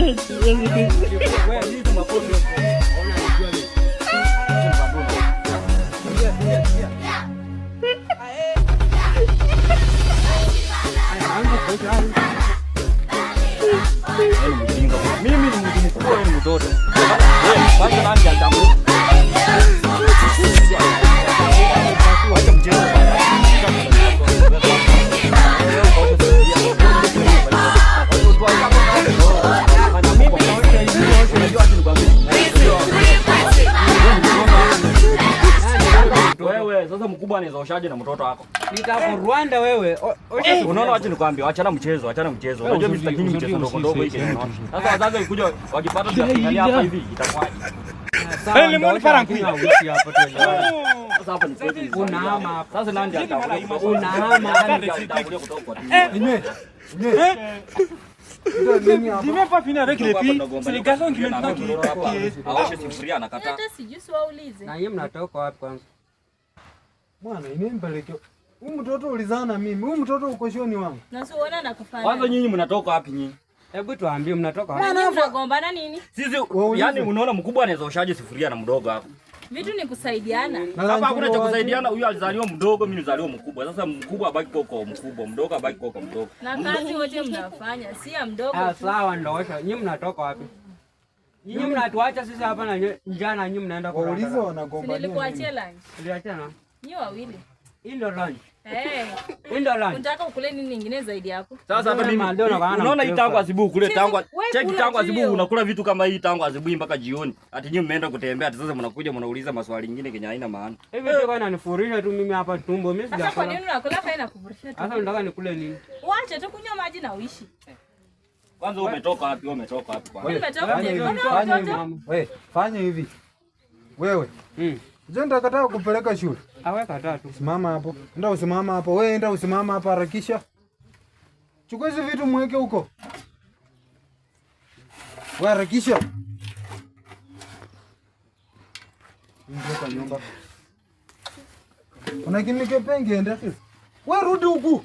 Mimi ni mtu mkubwa, wewe ni mtoto. Kwanza nani atambu? Acha mchezo. Wewe sasa mkubwa anaweza oshaje na mtoto wako? Nitako Rwanda wewe. Unaona, acha nikwambie, achana mchezo. Unajua mimi sitaki mchezo ndogo hiki unaona. Sasa wazazi wakikuja wakipata tuangalia hapa hivi itakuwaje? Sawa, lemon parangu hapa tu. Sasa hapa ni kwetu. Unahama hapa. Sasa nani atakuja? Unahama kutoka kwa Dis-moi pas finir avec les filles, c'est les garçons qui maintenant qui awashe sufuria anakataa. Hata sijui waulize. na yeye mnatoka wapi kwanza? Bwana imempelekea. Huyu mtoto ulizana mimi. Huyu mtoto uko shoni wangu. Na siona nakufanya. Kwanza nyinyi mnatoka wapi nyinyi? Hebu tuambie mnatoka wapi? Mwana mnagombana nini? Sisi yani unaona mkubwa anaweza oshaje sufuria na mdogo hapo? Vitu ni kusaidiana. Hapa hakuna cha kusaidiana, huyu alizaliwa mdogo, mimi nilizaliwa mkubwa. Sasa mkubwa abaki kwa mkubwa, mdogo abaki kwa mdogo. Na kazi wote mnafanya, si ya mdogo. Sawa ndoosha. Nyinyi mnatoka wapi? Nyinyi mnatuacha sisi hapa na njana, nyinyi mnaenda kwa Waulize wanagombania. Nilikuachia lunch. Uliachana? Nyie wawili. Hii ndio lunch. Ndio lunch. Unataka ukule nini nyingine zaidi hapo? Sasa hata mimi unaona hii tangu asubuhi kule cheki tangu asubuhi unakula vitu kama hii tangu asubuhi mpaka jioni. Ati nyinyi mmeenda kutembea, ati sasa mnakuja mnauliza maswali mengine kenye haina maana. Hivi ndio inanifurisha tu mimi hapa tumbo, mimi sijakula. Sasa kwa nini unakula hapa inakufurisha tu? Sasa unataka nikule nini? Waache tu kunywa maji na uishi. Kwanza umetoka wapi? Umetoka wapi kwanza? Wewe fanya hivi. Wewe. Je, ndakataa kupeleka shule? Aweka tatu. Simama hapo. Enda usimama hapo. Wewe enda usimama hapa harakisha. Chukua hizo vitu mweke huko. Wewe harakisha. Ingia kwa nyumba. Unakinike penge enda sisi. Wewe rudi huku.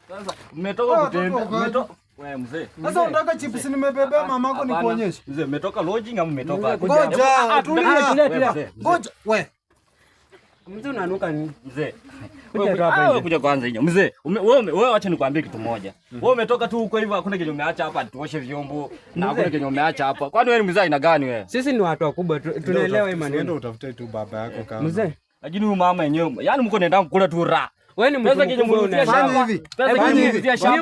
Sasa mmetoka kutembea. Wewe mzee. Sasa unataka chips nimebebea mamako nikuonyeshe. Mzee, mmetoka lodging au mmetoka? Ngoja, tulia. Ngoja, wewe. Mzee unanuka nini? Mzee. Wewe kuja kwanza hiyo. Mzee, wewe acha nikwambie kitu moja. Wewe umetoka tu huko hivyo, hakuna kenye umeacha hapa tuoshe vyombo na hakuna kenye umeacha hapa. Kwani wewe ni mzee aina gani wewe? Sisi ni watu wakubwa, tunaelewa hii maneno. Ndio utafute tu baba yako kama. Mzee. Lakini huyu mama yenyewe, yaani mko nenda kukula tu raha. Wewe ni mtu mkubwa fanya hivi.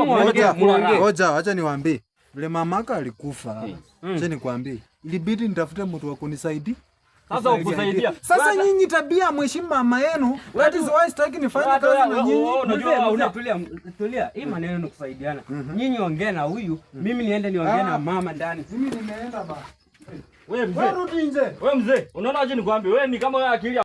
Ngoja, ngoja acha niwaambie. Vile mamaka alikufa. Acha nikwambie. Ilibidi nitafute mtu wa kunisaidia. Sasa ukusaidia. Sasa nyinyi tabia mheshimu mama yenu. That is why sitaki nifanye kazi na nyinyi. Unajua tulia. Hii maneno ni kusaidiana. Nyinyi ongea na huyu, mimi niende niongee na mama ndani. Mimi nimeenda baba. Wewe mzee. Rudi nje. Wewe mzee, unaona aje nikwambie, wewe ni kama wewe akili